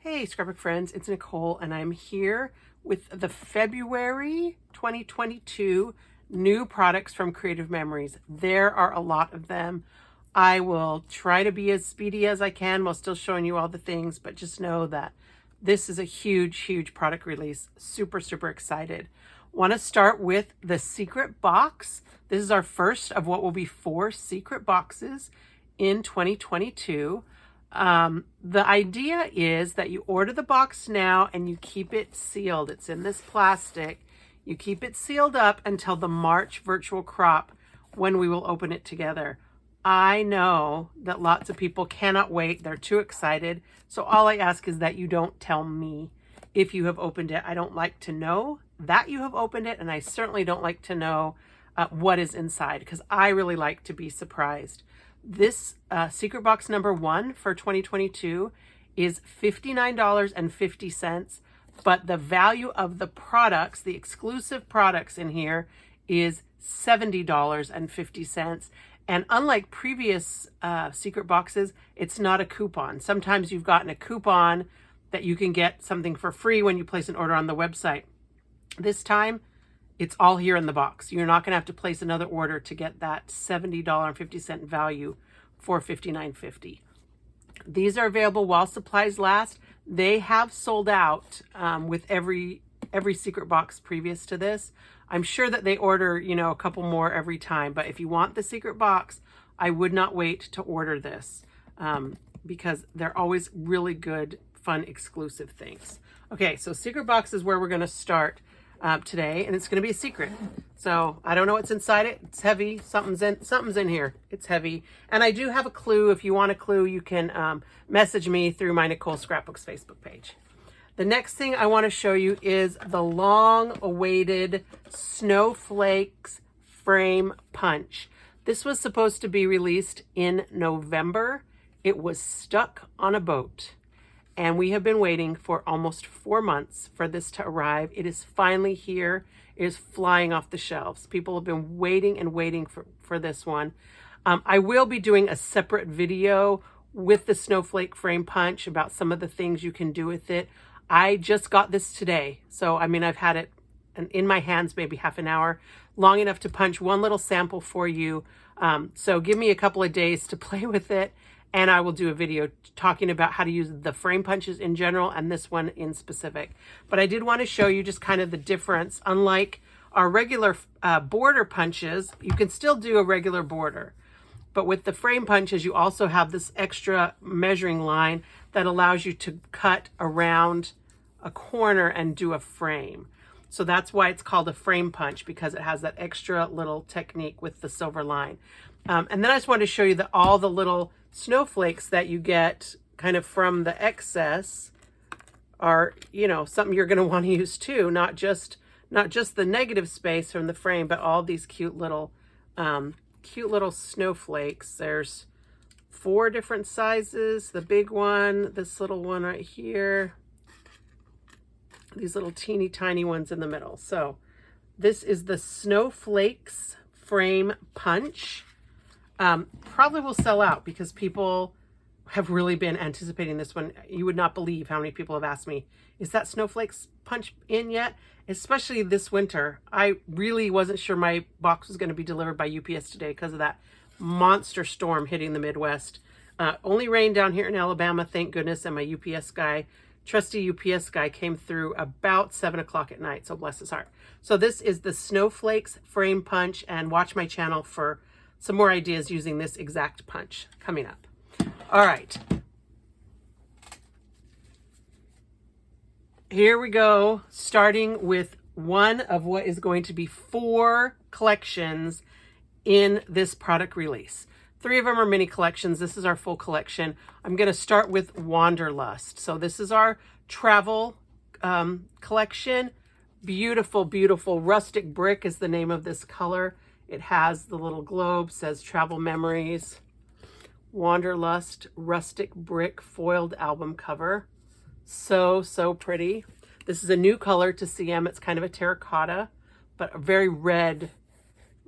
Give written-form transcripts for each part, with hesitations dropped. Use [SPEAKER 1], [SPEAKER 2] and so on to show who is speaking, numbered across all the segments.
[SPEAKER 1] Hey, Scrapbook friends, it's Nicole, and I'm here with the February 2022 new products from Creative Memories. There are a lot of them. I will try to be as speedy as I can while still showing you all the things, but just know that this is a huge product release. Super excited. Want to start with the secret box. This is our first of what will be 4 secret boxes in 2022. The idea is that you order the box now and you keep it sealed. It's in this plastic. You keep it sealed up until the March virtual crop when we will open it together. I know that lots of people cannot wait. They're too excited. So all I ask is that you don't tell me if you have opened it. I don't like to know that you have opened it, and I certainly don't like to know what is inside, because I really like to be surprised. This secret box number 1 for 2022 is $59.50, but the value of the products, the exclusive products in here, is $70.50. And unlike previous secret boxes, it's not a coupon. Sometimes you've gotten a coupon that you can get something for free when you place an order on the website. This time, it's all here in the box. You're not going to have to place another order to get that $70.50 value for $59.50. These are available while supplies last. They have sold out with every secret box previous to this. I'm sure that they order, a couple more every time. But if you want the secret box, I would not wait to order this because they're always really good, fun, exclusive things. Okay, so secret box is where we're going to start today, and it's going to be a secret. So I don't know what's inside it. It's heavy. Something's in here. It's heavy. And I do have a clue. If you want a clue, you can message me through my Nicole Scrapbooks Facebook page. The next thing I want to show you is the long-awaited Snowflakes Frame Punch. This was supposed to be released in November. It was stuck on a boat, and we have been waiting for almost 4 months for this to arrive. It is finally here. It is flying off the shelves. People have been waiting and waiting for this one. I will be doing a separate video with the Snowflake Frame Punch about some of the things you can do with it. I just got this today. So, I've had it in my hands maybe half an hour, long enough to punch one little sample for you. So give me a couple of days to play with it, and I will do a video talking about how to use the frame punches in general and this one in specific. But I did want to show you just kind of the difference. Unlike our regular border punches, you can still do a regular border. But with the frame punches, you also have this extra measuring line that allows you to cut around a corner and do a frame. So that's why it's called a frame punch, because it has that extra little technique with the silver line. And then I just wanted to show you that all the little snowflakes that you get kind of from the excess are, something you're going to want to use too. Not just the negative space from the frame, but all these cute little snowflakes. There's 4 different sizes. The big one, this little one right here, these little teeny tiny ones in the middle. So this is the Snowflakes Frame Punch. Probably will sell out because people have really been anticipating this one. You would not believe how many people have asked me, is that Snowflakes Punch in yet? Especially this winter. I really wasn't sure my box was going to be delivered by UPS today because of that monster storm hitting the Midwest. Only rain down here in Alabama, thank goodness, and my UPS guy, trusty UPS guy, came through about 7 o'clock at night, so bless his heart. So this is the Snowflakes Frame Punch, and watch my channel for some more ideas using this exact punch coming up. All right. Here we go, starting with one of what is going to be 4 collections in this product release. 3 of them are mini collections. This is our full collection. I'm going to start with Wanderlust. So this is our travel collection. Beautiful rustic brick is the name of this color. It has the little globe, says Travel Memories. Wanderlust Rustic Brick foiled album cover. So pretty. This is a new color to CM. It's kind of a terracotta, but a very red,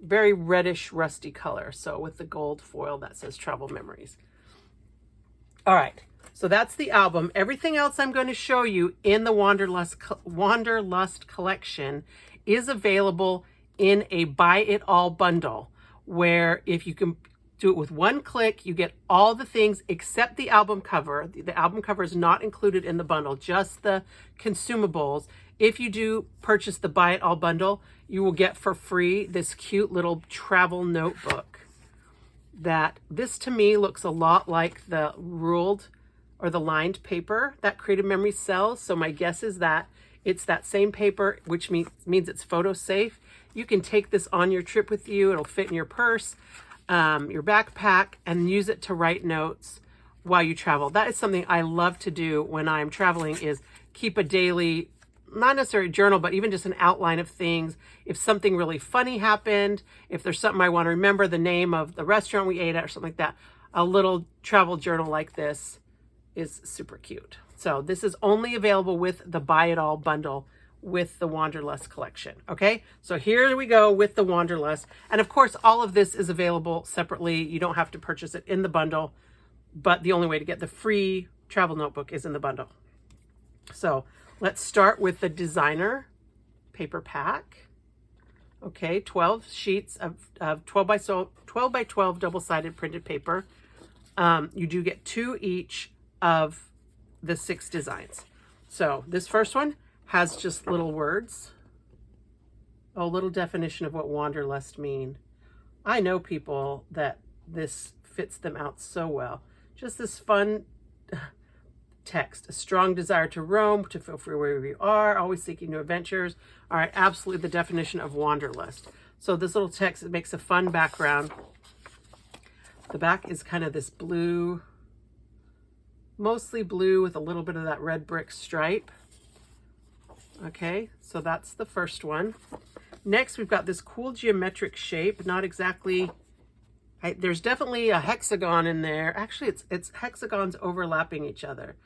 [SPEAKER 1] very reddish rusty color. So with the gold foil that says Travel Memories. All right. So that's the album. Everything else I'm going to show you in the Wanderlust collection is available in a buy it all bundle, where if you can do it with one click, you get all the things except the album cover. The album cover is not included in the bundle, just the consumables. If you do purchase the buy it all bundle, you will get for free this cute little travel notebook. That this to me looks a lot like the ruled or the lined paper that Creative Memory sells. So my guess is that it's that same paper, which means it's photo safe. You can take this on your trip with you. It'll fit in your purse, your backpack, and use it to write notes while you travel. That is something I love to do when I'm traveling, is keep a daily, not necessarily journal, but even just an outline of things. If something really funny happened, if there's something I want to remember, the name of the restaurant we ate at or something like that, a little travel journal like this is super cute. So this is only available with the buy it all bundle with the Wanderlust collection. Okay, so here we go with the Wanderlust. And of course, all of this is available separately. You don't have to purchase it in the bundle, but the only way to get the free travel notebook is in the bundle. So let's start with the designer paper pack. Okay, 12 sheets of 12 by 12 double-sided printed paper. You do get 2 each of the 6 designs. So this first one has just little words. A little definition of what Wanderlust mean. I know people that this fits them out so well. Just this fun text. A strong desire to roam, to feel free wherever you are, always seeking new adventures. All right, absolutely the definition of Wanderlust. So this little text, it makes a fun background. The back is kind of this blue, mostly blue with a little bit of that red brick stripe. Okay, so that's the first one. Next, we've got this cool geometric shape. Not exactly, there's definitely a hexagon in there. Actually, it's hexagons overlapping each other.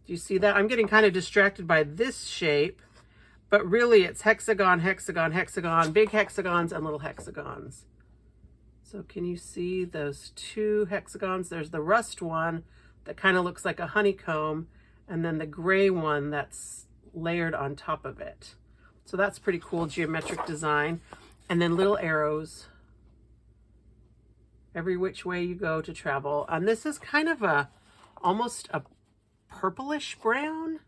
[SPEAKER 1] Do you see that? I'm getting kind of distracted by this shape, but really it's hexagon, hexagon, hexagon, big hexagons and little hexagons. So can you see those 2 hexagons? There's the rust one that kind of looks like a honeycomb, and then the gray one that's layered on top of it. So that's pretty cool geometric design. And then little arrows every which way you go to travel. And this is kind of almost a purplish brown.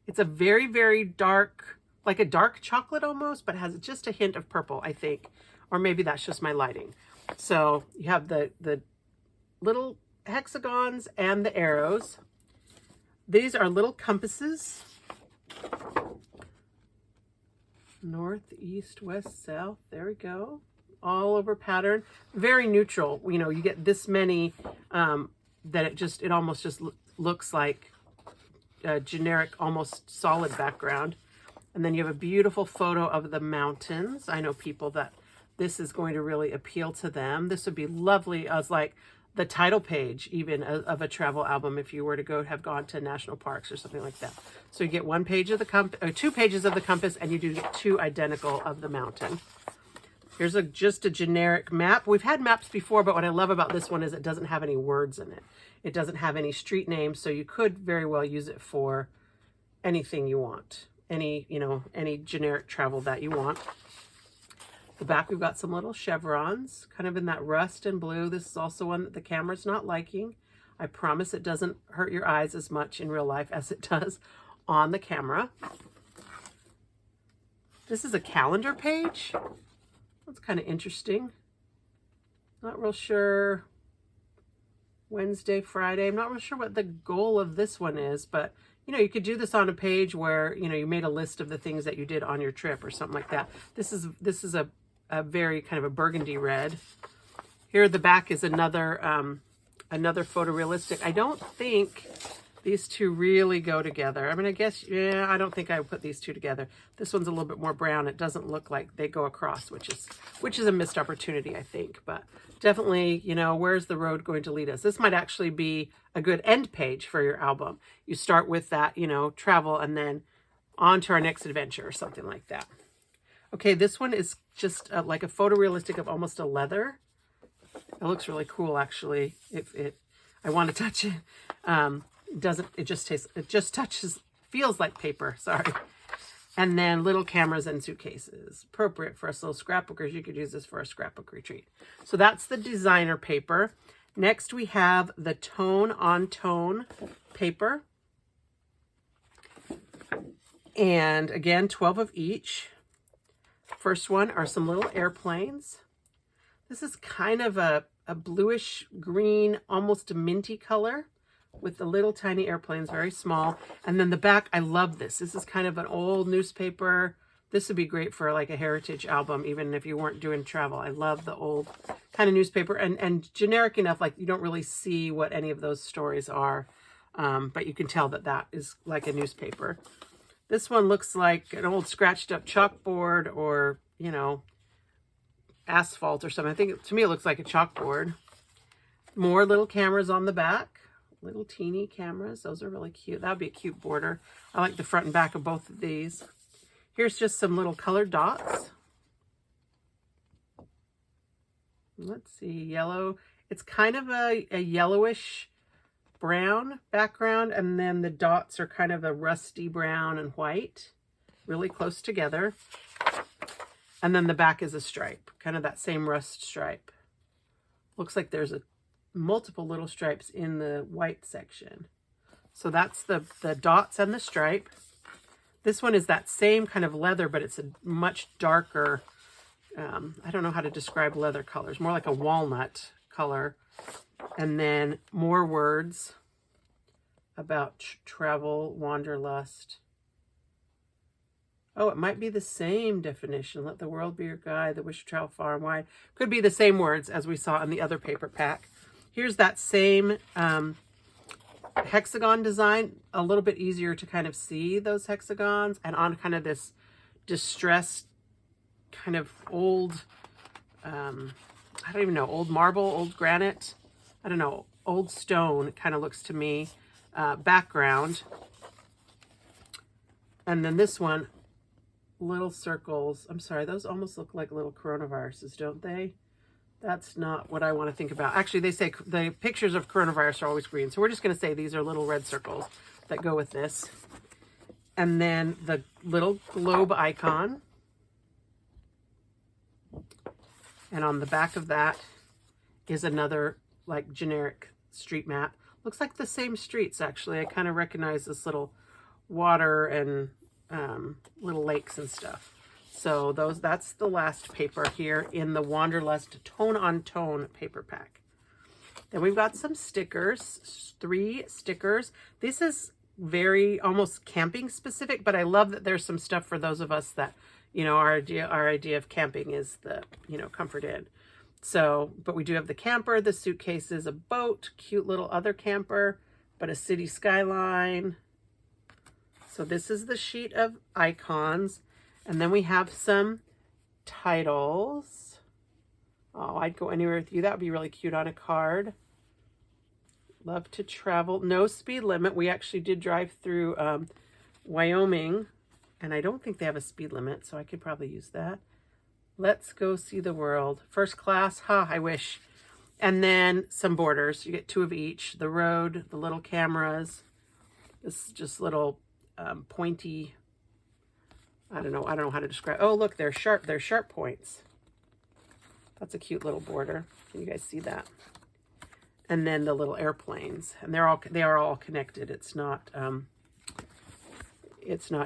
[SPEAKER 1] It's a very, very dark, like a dark chocolate almost, but has just a hint of purple, I think. Or maybe that's just my lighting. So you have the little hexagons and the arrows. These are little compasses. North, east, west, south. There we go. All over pattern. Very neutral. You know, you get this many that it almost just looks like a generic, almost solid background. And then you have a beautiful photo of the mountains. I know people that this is going to really appeal to them. This would be lovely as like the title page even of a travel album if you were to have gone to national parks or something like that. So you get 1 page of the compass, or 2 pages of the compass, and you do get 2 identical of the mountain. Here's just a generic map. We've had maps before, but what I love about this one is it doesn't have any words in it. It doesn't have any street names, so you could very well use it for anything you want. Any generic travel that you want. The back, we've got some little chevrons, kind of in that rust and blue. This is also one that the camera's not liking. I promise it doesn't hurt your eyes as much in real life as it does on the camera. This is a calendar page. That's kind of interesting. Not real sure. Wednesday, Friday. I'm not real sure what the goal of this one is, but you could do this on a page where, you made a list of the things that you did on your trip or something like that. This is a very kind of a burgundy red. Here at the back is another photorealistic. I don't think these 2 really go together. I mean, I guess, yeah, I don't think I would put these 2 together. This one's a little bit more brown. It doesn't look like they go across, which is a missed opportunity, I think. But definitely, where's the road going to lead us? This might actually be a good end page for your album. You start with that, travel, and then on to our next adventure or something like that. Okay, this one is just like a photorealistic of almost a leather. It looks really cool, actually. I want to touch it. it just touches, feels like paper, sorry. And then little cameras and suitcases. Appropriate for us little scrapbookers. You could use this for a scrapbook retreat. So that's the designer paper. Next we have the tone on tone paper. And again, 12 of each. First one are some little airplanes. This is kind of a bluish green, almost a minty color with the little tiny airplanes, very small. And then the back, I love this. This is kind of an old newspaper. This would be great for like a heritage album, even if you weren't doing travel. I love the old kind of newspaper and generic enough, like you don't really see what any of those stories are. But you can tell that that is like a newspaper. This one looks like an old scratched up chalkboard or, you know, asphalt or something. I think to me it looks like a chalkboard. More little cameras on the back. Little teeny cameras. Those are really cute. That would be a cute border. I like the front and back of both of these. Here's just some little colored dots. Let's see, yellow. It's kind of a yellowish brown background, and then the dots are kind of a rusty brown and white, really close together. And then the back is a stripe, kind of that same rust stripe. Looks like there's multiple little stripes in the white section. So that's the dots and the stripe. This one is that same kind of leather, but it's a much darker, I don't know how to describe leather colors, more like a walnut color. And then more words about travel, wanderlust. Oh, it might be the same definition. Let the world be your guide, the wish to travel far and wide. Could be the same words as we saw in the other paper pack. Here's that same hexagon design, a little bit easier to kind of see those hexagons, and on kind of this distressed kind of old, I don't even know, old marble, old granite, I don't know, old stone, it kind of looks to me, background. And then this one, little circles. I'm sorry, those almost look like little coronaviruses, don't they? That's not what I want to think about. Actually, they say the pictures of coronavirus are always green. So we're just going to say these are little red circles that go with this. And then the little globe icon. And on the back of that is another like generic street map. Looks like the same streets, actually. I kind of recognize this little water and little lakes and stuff. So that's the last paper here in the Wanderlust Tone on Tone paper pack. Then we've got some stickers, 3 stickers. This is very almost camping specific, but I love that there's some stuff for those of us that, you know, our idea of camping is the, you know, comfort in. So, but we do have the camper, the suitcases, a boat, cute little other camper, but a city skyline. So this is the sheet of icons. And then we have some titles. Oh, I'd go anywhere with you. That would be really cute on a card. Love to travel. No speed limit. We actually did drive through Wyoming, and I don't think they have a speed limit, so I could probably use that. Let's go see the world. First class. Ha, I wish. And then some borders. You get 2 of each. The road, the little cameras. This is just little pointy, I don't know how to describe. Oh, look, they're sharp. They're sharp points. That's a cute little border. Can you guys see that? And then the little airplanes, and they are all connected. It's not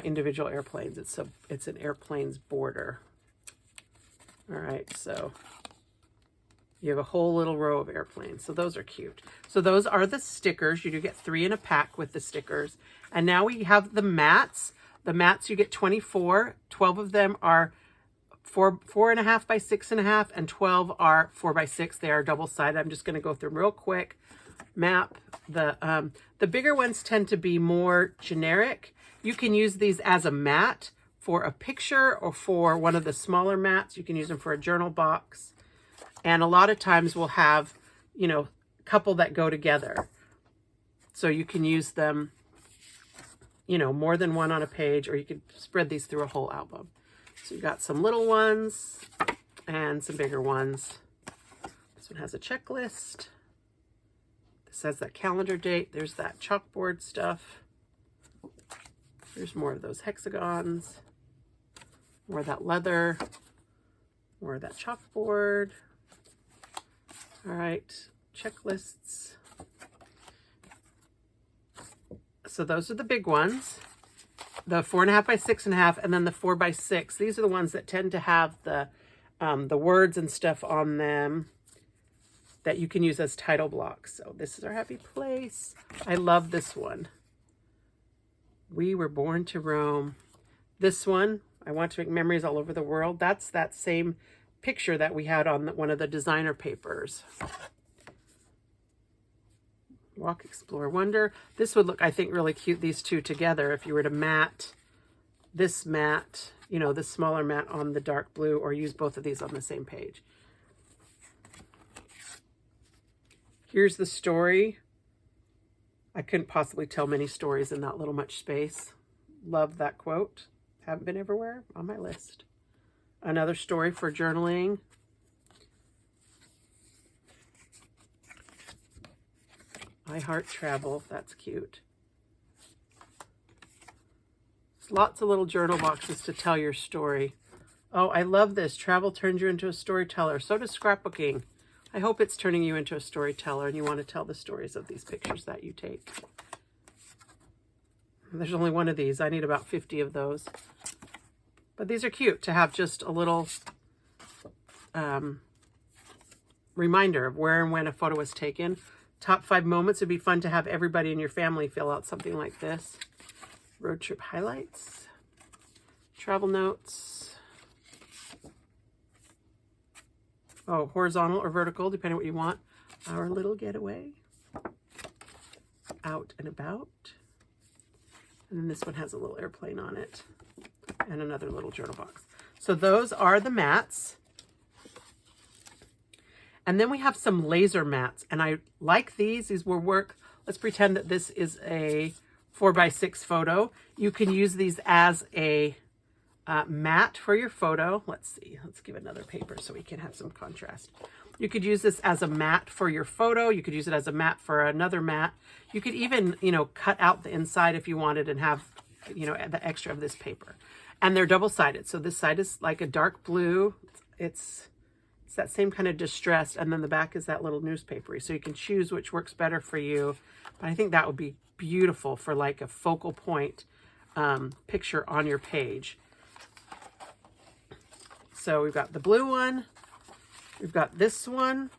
[SPEAKER 1] individual airplanes. It's an airplane's border. All right, so you have a whole little row of airplanes. So those are cute. So those are the stickers. You do get 3 in a pack with the stickers. And now we have the mats. The mats, you get 24. 12 of them are 4.5 by 6.5, and 12 are 4 by 6. They are double-sided. I'm just going to go through them real quick. Map. The bigger ones tend to be more generic. You can use these as a mat for a picture, or for one of the smaller mats. You can use them for a journal box. And a lot of times we'll have, you know, a couple that go together. So you can use them, you know, more than one on a page, or you can spread these through a whole album. So you've got some little ones and some bigger ones. This one has a checklist. This has that calendar date. There's that chalkboard stuff. There's more of those hexagons. More of that leather. More of that chalkboard. All right, checklists. So those are the big ones. The 4.5 by 6.5, and then the 4 by 6. These are the ones that tend to have the words and stuff on them that you can use as title blocks. So this is our happy place. I love this one. We were born to roam. This one, I want to make memories all over the world. That's that same picture that we had on one of the designer papers. Walk, explore, wonder. This would look, I think, really cute, these two together, if you were to mat this mat, you know, this smaller mat on the dark blue, or use both of these on the same page. Here's the story. I couldn't possibly tell many stories in that little much space. Love that quote. Haven't been everywhere, on my list. Another story for journaling. I heart travel. That's cute. Lots of little journal boxes to tell your story. Oh, I love this. Travel turns you into a storyteller. So does scrapbooking. I hope it's turning you into a storyteller and you want to tell the stories of these pictures that you take. There's only one of these. I need about 50 of those. But these are cute to have just a little reminder of where and when a photo was taken. Top 5 moments. It'd be fun to have everybody in your family fill out something like this. Road trip highlights. Travel notes. Oh, horizontal or vertical, depending on what you want. Our little getaway. Out and about. And then this one has a little airplane on it. And another little journal box. So those are the mats. And then we have some laser mats. And I like these. These will work. Let's pretend that this is a 4 by 6 photo. You can use these as a mat for your photo. Let's see. Let's give another paper so we can have some contrast. You could use this as a mat for your photo. You could use it as a mat for another mat. You could even, you know, cut out the inside if you wanted and have, you know, the extra of this paper. And they're double-sided. So this side is like a dark blue. It's that same kind of distressed. And then the back is that little newspapery. So you can choose which works better for you. But I think that would be beautiful for like a focal point picture on your page. So we've got the blue one. We've got this one.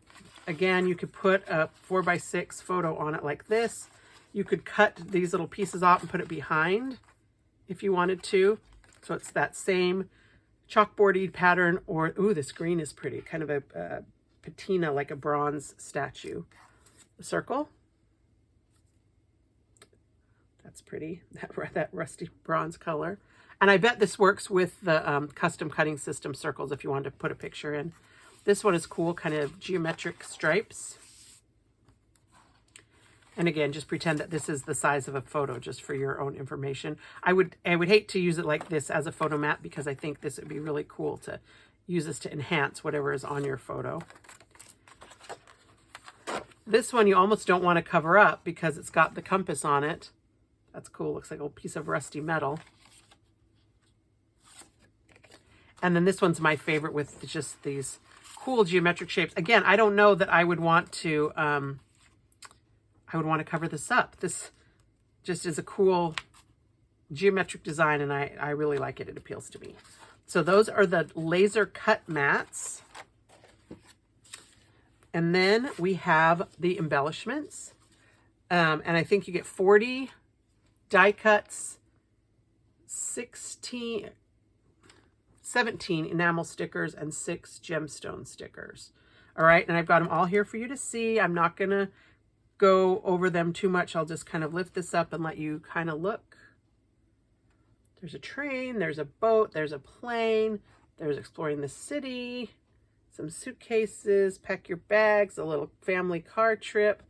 [SPEAKER 1] Again, you could put a 4 by 6 photo on it like this. You could cut these little pieces off and put it behind if you wanted to. So it's that same chalkboardy pattern, or, ooh, this green is pretty. Kind of a patina, like a bronze statue. A circle. That's pretty, that rusty bronze color. And I bet this works with the custom cutting system circles if you wanted to put a picture in. This one is cool, kind of geometric stripes. And again, just pretend that this is the size of a photo just for your own information. I would hate to use it like this as a photo mat because I think this would be really cool to use this to enhance whatever is on your photo. This one you almost don't want to cover up because it's got the compass on it. That's cool. Looks like a piece of rusty metal. And then this one's my favorite with just these cool geometric shapes. Again, I don't know that I would want to cover this up. This just is a cool geometric design and I really like it. It appeals to me. So those are the laser cut mats. And then we have the embellishments. And I think you get 40 die cuts, 17 enamel stickers, and 6 gemstone stickers. All right, and I've got them all here for you to see. I'm not going to go over them too much. I'll just kind of lift this up and let you kind of look. There's a train, there's a boat, there's a plane, there's exploring the city, some suitcases, pack your bags, a little family car trip.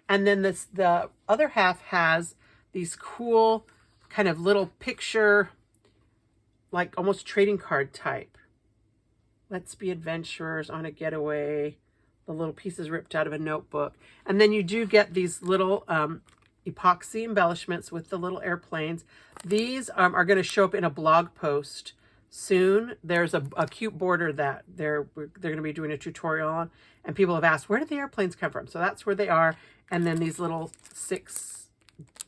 [SPEAKER 1] And then the other half has these cool kind of little picture, like almost trading card type. Let's be adventurers on a getaway. the little pieces ripped out of a notebook. And then you do get these little epoxy embellishments with the little airplanes. These are going to show up in a blog post soon. There's a cute border that they're going to be doing a tutorial on, and people have asked, where did the airplanes come from? So that's where they are. And then these little 6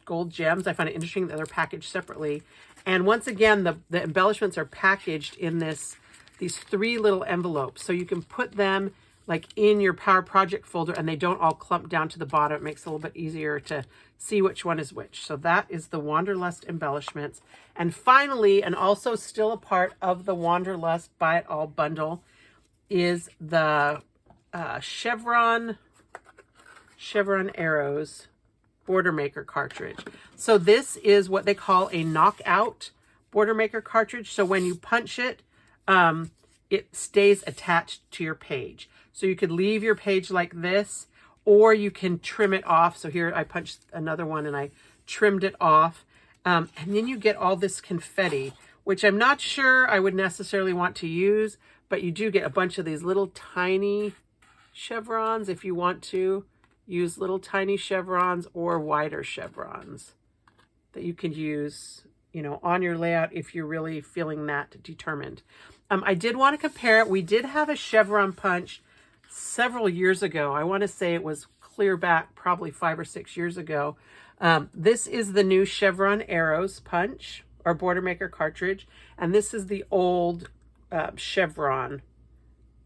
[SPEAKER 1] gold gems. I find it interesting that they're packaged separately. And once again, the embellishments are packaged in these 3 little envelopes. So you can put them like in your Power Project folder and they don't all clump down to the bottom. It makes it a little bit easier to see which one is which. So that is the Wanderlust embellishments. And finally, and also still a part of the Wanderlust Buy It All bundle, is the Chevron Arrows Border Maker cartridge. So this is what they call a knockout Border Maker cartridge. So when you punch it, it stays attached to your page. So you could leave your page like this, or you can trim it off. So here I punched another one and I trimmed it off. And then you get all this confetti, which I'm not sure I would necessarily want to use, but you do get a bunch of these little tiny chevrons if you want to use little tiny chevrons or wider chevrons that you can use, you know, on your layout if you're really feeling that determined. I did want to compare it. We did have a chevron punch several years ago. I want to say it was clear back probably 5 or 6 years ago. This is the new Chevron Arrows punch or Border Maker cartridge, and this is the old Chevron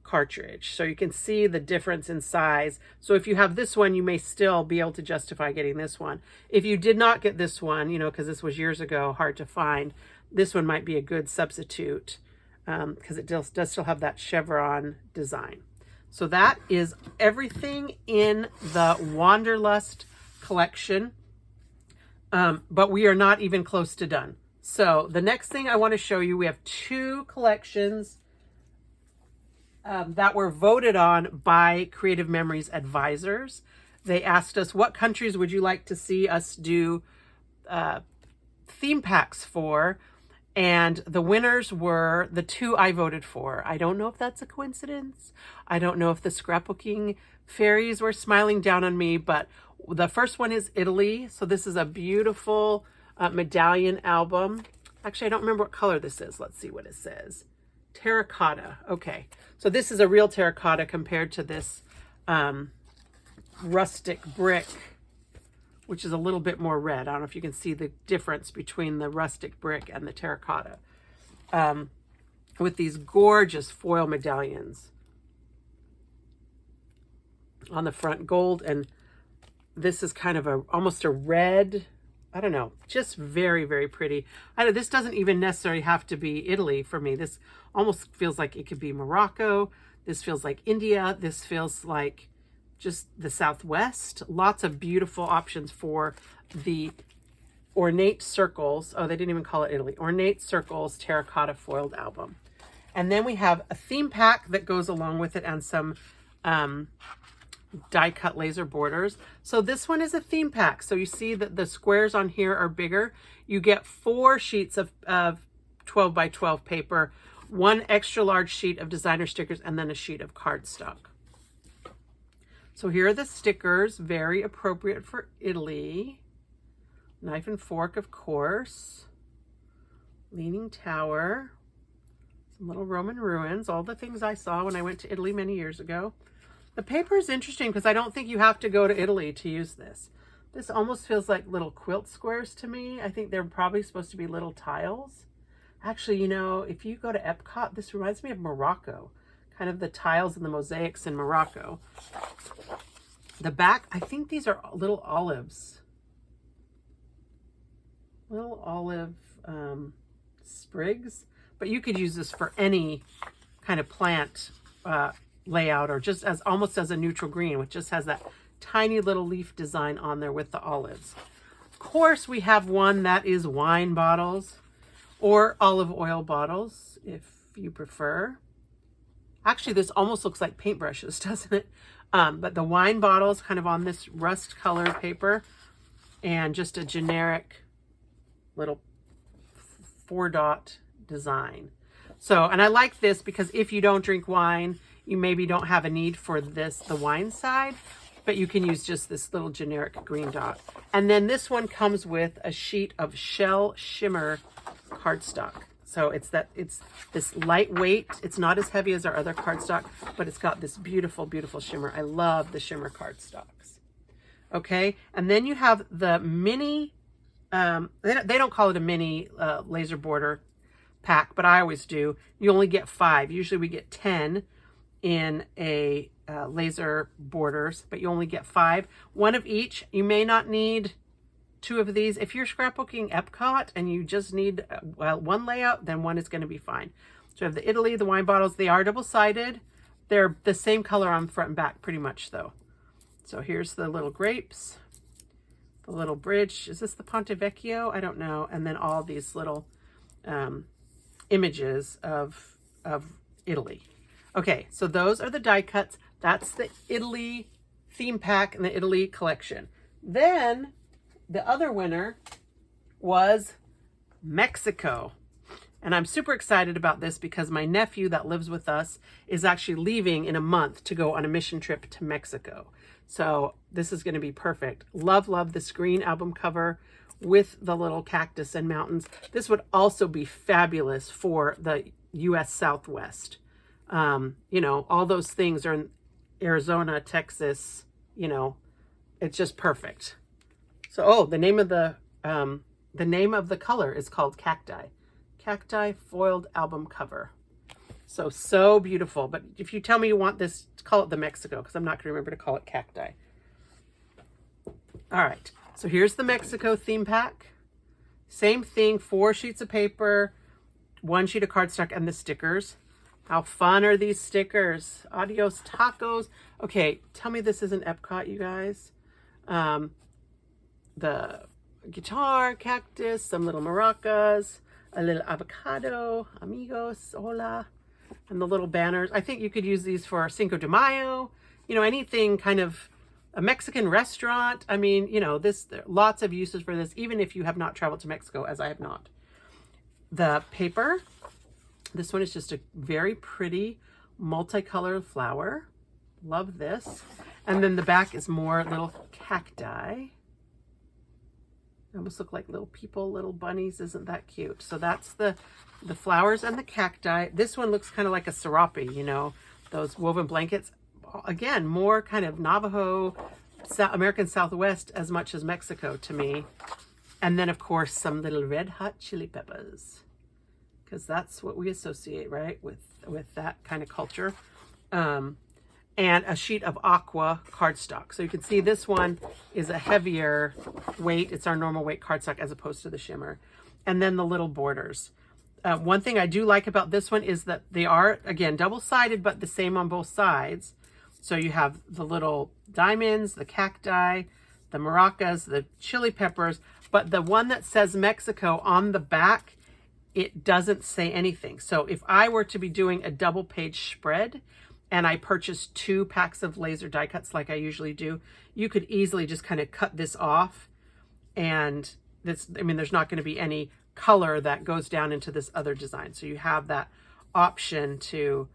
[SPEAKER 1] cartridge. So you can see the difference in size. So if you have this one, you may still be able to justify getting this one. If you did not get this one, you know, because this was years ago, hard to find, this one might be a good substitute because it does still have that chevron design. So that is everything in the Wanderlust collection, but we are not even close to done. So the next thing I want to show you, we have 2 collections that were voted on by Creative Memories advisors. They asked us, what countries would you like to see us do theme packs for? And the winners were the 2 I voted for. I don't know if that's a coincidence. I don't know if the scrapbooking fairies were smiling down on me, but the first one is Italy. So this is a beautiful medallion album. Actually, I don't remember what color this is. Let's see what it says. Terracotta. Okay. So this is a real terracotta compared to this rustic brick, which is a little bit more red. I don't know if you can see the difference between the rustic brick and the terracotta. With these gorgeous foil medallions on the front, gold, and this is kind of almost a red, I don't know, just very, very pretty. This doesn't even necessarily have to be Italy for me. This almost feels like it could be Morocco. This feels like India. This feels like just the Southwest. Lots of beautiful options for the Ornate Circles. Oh, they didn't even call it Italy. Ornate Circles Terracotta Foiled Album. And then we have a theme pack that goes along with it and some die cut laser borders. So this one is a theme pack. So you see that the squares on here are bigger. You get 4 sheets of 12 by 12 paper, 1 extra large sheet of designer stickers, and then a sheet of cardstock. So here are the stickers, very appropriate for Italy. Knife and fork, of course. Leaning Tower. Some little Roman ruins, all the things I saw when I went to Italy many years ago. The paper is interesting because I don't think you have to go to Italy to use this. This almost feels like little quilt squares to me. I think they're probably supposed to be little tiles. Actually, you know, if you go to Epcot, this reminds me of Morocco. Kind of the tiles and the mosaics in Morocco. The back, I think these are little olives. Little olive sprigs. But you could use this for any kind of plant layout, or just as almost as a neutral green, which just has that tiny little leaf design on there with the olives. Of course, we have one that is wine bottles or olive oil bottles, if you prefer. Actually, this almost looks like paintbrushes, doesn't it? But the wine bottles kind of on this rust colored paper, and just a generic little 4-dot design. So, and I like this because if you don't drink wine, you maybe don't have a need for this, the wine side, but you can use just this little generic green dot. And then this one comes with a sheet of shell shimmer cardstock. So it's this lightweight, it's not as heavy as our other cardstock, but it's got this beautiful, beautiful shimmer. I love the shimmer cardstocks. Okay, and then you have the mini, they don't call it a mini laser border pack, but I always do. You only get 5. Usually we get 10 in a laser borders, but you only get 5. 1 of each. You may not need 2 of these. If you're scrapbooking Epcot and you just need 1 layout, then 1 is going to be fine. So I have the Italy, the wine bottles. They are double-sided. They're the same color on front and back pretty much though. So here's the little grapes, the little bridge. Is this the Ponte Vecchio? I don't know. And then all these little images of Italy. Okay, so those are the die cuts. That's the Italy theme pack and the Italy collection. Then the other winner was Mexico. And I'm super excited about this because my nephew that lives with us is actually leaving in a month to go on a mission trip to Mexico. So this is going to be perfect. Love, love this green album cover with the little cactus and mountains. This would also be fabulous for the U.S. Southwest. You know, all those things are in Arizona, Texas, you know, it's just perfect. So, oh, the name of the color is called Cacti. Cacti foiled album cover. So beautiful. But if you tell me you want this, call it the Mexico, because I'm not going to remember to call it Cacti. All right. So here's the Mexico theme pack. Same thing, 4 sheets of paper, 1 sheet of cardstock, and the stickers. How fun are these stickers? Adios tacos. Okay, tell me this isn't Epcot, you guys. The guitar, cactus, some little maracas, a little avocado, amigos, hola, and the little banners. I think you could use these for Cinco de Mayo, you know, anything kind of a Mexican restaurant. I mean, you know, there are lots of uses for this, even if you have not traveled to Mexico, as I have not. The paper, this one is just a very pretty multicolored flower. Love this. And then the back is more little cacti. They almost look like little people, little bunnies. Isn't that cute? So that's the flowers and the cacti. This one looks kind of like a serape, you know, those woven blankets. Again, more kind of Navajo, American Southwest as much as Mexico to me. And then, of course, some little red hot chili peppers, because that's what we associate, right, with that kind of culture. And a sheet of aqua cardstock. So you can see this one is a heavier weight. It's our normal weight cardstock as opposed to the shimmer. And then the little borders. One thing I do like about this one is that they are, again, double-sided, but the same on both sides. So you have the little diamonds, the cacti, the maracas, the chili peppers, but the one that says Mexico on the back, it doesn't say anything. So if I were to be doing a double page spread and I purchased 2 packs of laser die cuts like I usually do, you could easily just kind of cut this off. And this, I mean, there's not going to be any color that goes down into this other design. So you have that option to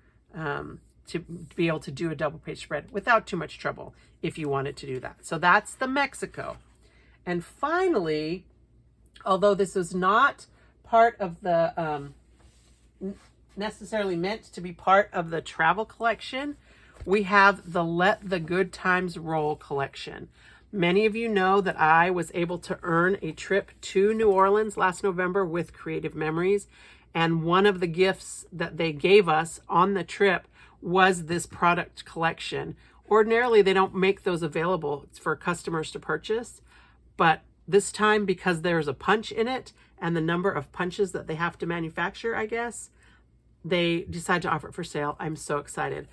[SPEAKER 1] be able to do a double page spread without too much trouble if you wanted to do that. So that's the Mexico. And finally, although this is not part of the necessarily meant to be part of the travel collection, we have the Let the Good Times Roll collection. Many of you know that I was able to earn a trip to New Orleans last November with Creative Memories, and one of the gifts that they gave us on the trip was this product collection. Ordinarily, they don't make those available for customers to purchase, but this time, because there's a punch in it and the number of punches that they have to manufacture, I guess, they decide to offer it for sale. I'm so excited.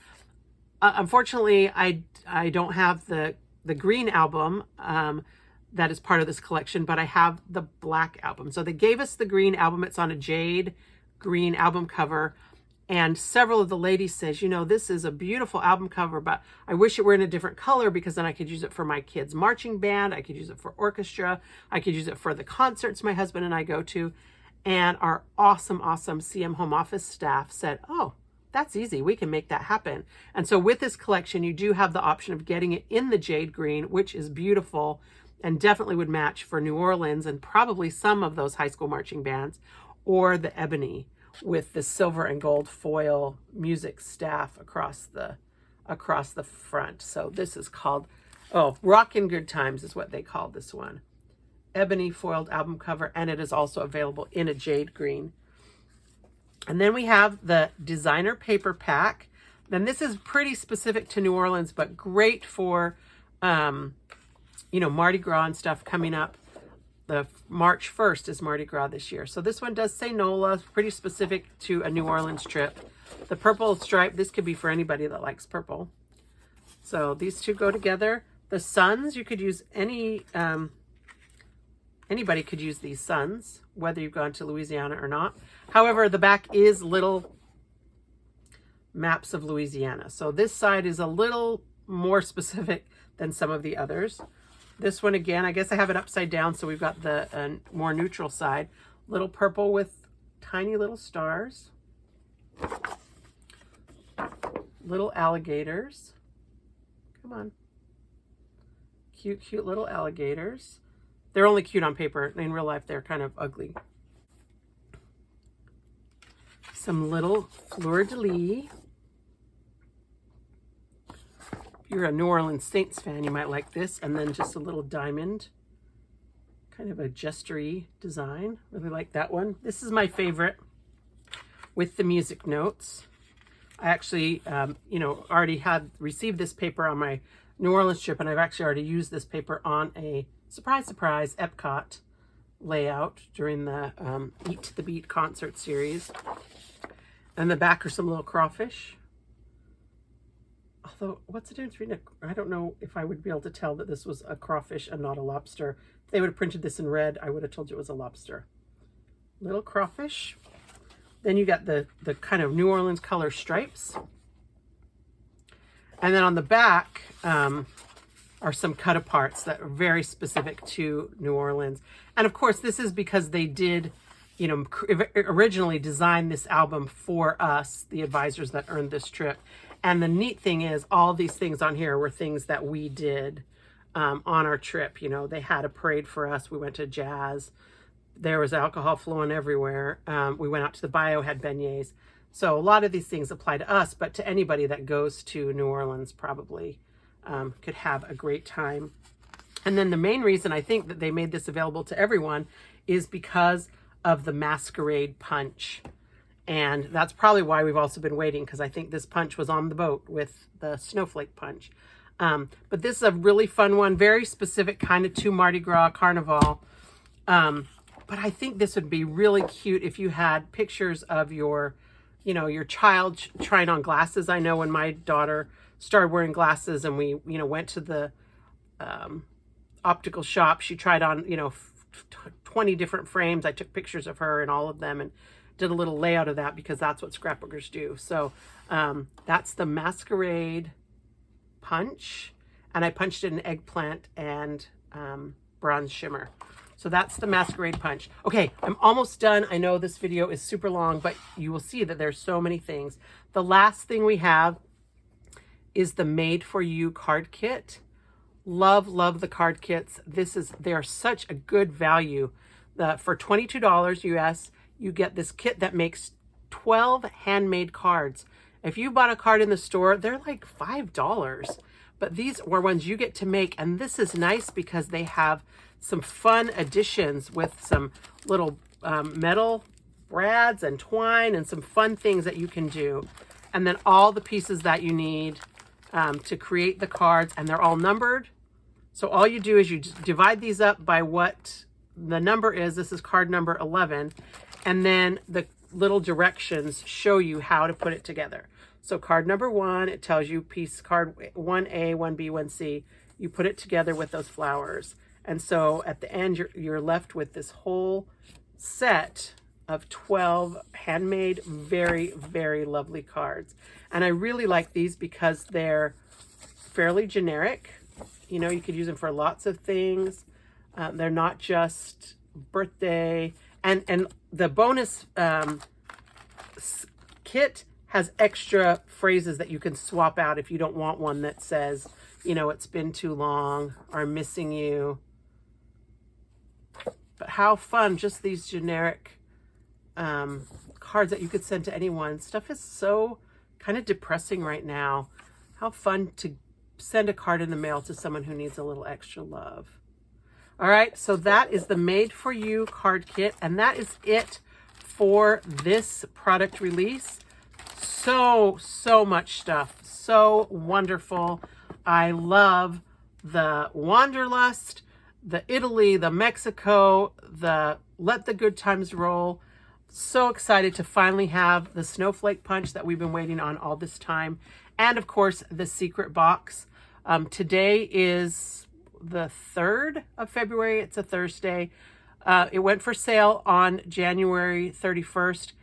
[SPEAKER 1] Unfortunately, I don't have the green album that is part of this collection, but I have the black album. So they gave us the green album. It's on a jade green album cover. And several of the ladies says, you know, this is a beautiful album cover, but I wish it were in a different color because then I could use it for my kids' marching band. I could use it for orchestra. I could use it for the concerts my husband and I go to. And our awesome CM home office staff said, oh, that's easy. We can make that happen. And so with this collection, you do have the option of getting it in the jade green, which is beautiful and definitely would match for New Orleans and probably some of those high school marching bands, or the ebony with the silver and gold foil music staff across the front. So this is called, oh, Rockin' Good Times is what they call this one. Ebony foiled album cover, and it is also available in a jade green. And then we have the designer paper pack. And this is pretty specific to New Orleans, but great for, you know, Mardi Gras and stuff coming up. The March 1st is Mardi Gras this year. So this one does say NOLA, pretty specific to a New Orleans trip. The purple stripe, this could be for anybody that likes purple. So these two go together. The suns, you could use anybody could use these suns, whether you've gone to Louisiana or not. However, the back is little maps of Louisiana. So this side is a little more specific than some of the others. This one, again, I guess I have it upside down, so we've got the more neutral side. Little purple with tiny little stars. Little alligators. Come on. Cute, cute little alligators. They're only cute on paper. In real life, they're kind of ugly. Some little fleur-de-lis. If you're a New Orleans Saints fan, you might like this. And then just a little diamond. Kind of a gestury design. Really like that one. This is my favorite with the music notes. I actually, you know, already had received this paper on my New Orleans trip, and I've actually already used this paper on a surprise, surprise Epcot layout during the Eat to the Beat concert series. And the back are some little crawfish. Although, what's the difference between I don't know if I would be able to tell that this was a crawfish and not a lobster. If they would have printed this in red, I would have told you it was a lobster. Little crawfish. Then you got the kind of New Orleans color stripes. And then on the back are some cut aparts that are very specific to New Orleans. And of course, this is because they did, you know, originally design this album for us, the advisors that earned this trip. And the neat thing is all these things on here were things that we did on our trip. You know, they had a parade for us. We went to jazz. There was alcohol flowing everywhere. We went out to the bayou, had beignets. So a lot of these things apply to us, but to anybody that goes to New Orleans probably could have a great time. And then the main reason I think that they made this available to everyone is because of the Masquerade Punch. And that's probably why we've also been waiting, because I think this punch was on the boat with the Snowflake Punch. But this is a really fun one, very specific kind of to Mardi Gras Carnival. But I think this would be really cute if you had pictures of your, you know, your child trying on glasses. I know when my daughter started wearing glasses and we, you know, went to the optical shop, she tried on, you know, 20 different frames. I took pictures of her and all of them and did a little layout of that because that's what scrapbookers do. So that's the Masquerade Punch. And I punched it in eggplant and bronze shimmer. So that's the Masquerade Punch. Okay, I'm almost done. I know this video is super long, but you will see that there's so many things. The last thing we have is the Made For You card kit. Love, love the card kits. They are such a good value. For $22 US, you get this kit that makes 12 handmade cards. If you bought a card in the store, they're like $5. But these were ones you get to make, and this is nice because they have some fun additions with some little metal brads and twine and some fun things that you can do. And then all the pieces that you need to create the cards, and they're all numbered. So all you do is you just divide these up by what the number is. This is card number 11. And then the little directions show you how to put it together. So card number 1, it tells you piece card 1A, 1B, 1C. You put it together with those flowers. And so at the end, you're left with this whole set of 12 handmade, very, very lovely cards. And I really like these because they're fairly generic. You know, you could use them for lots of things. They're not just birthday. And the bonus kit has extra phrases that you can swap out if you don't want one that says, you know, it's been too long or I'm missing you. But how fun, just these generic cards that you could send to anyone. Stuff is so kind of depressing right now. How fun to send a card in the mail to someone who needs a little extra love. All right, so that is the Made For You card kit, and that is it for this product release. So much stuff. So wonderful. I love the Wanderlust, the Italy, the Mexico, the Let the Good Times Roll. So excited to finally have the Snowflake Punch that we've been waiting on all this time. And of course, the secret box. Today is the 3rd of February. It's a Thursday. It went for sale on January 31st.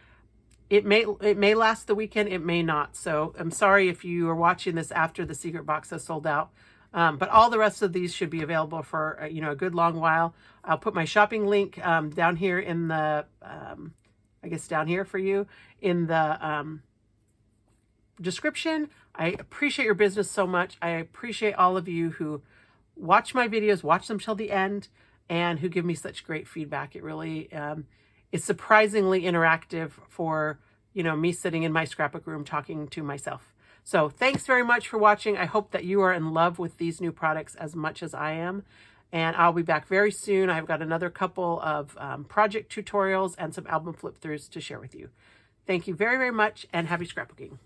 [SPEAKER 1] It may last the weekend. It may not. So I'm sorry if you are watching this after the secret box has sold out. But all the rest of these should be available for, a good long while. I'll put my shopping link down here in the, I guess down here for you in the description. I appreciate your business so much. I appreciate all of you who watch my videos, watch them till the end, and who give me such great feedback. It really is surprisingly interactive for, me sitting in my scrapbook room talking to myself. So thanks very much for watching. I hope that you are in love with these new products as much as I am. And I'll be back very soon. I've got another couple of project tutorials and some album flip throughs to share with you. Thank you very, very much, and happy scrapbooking.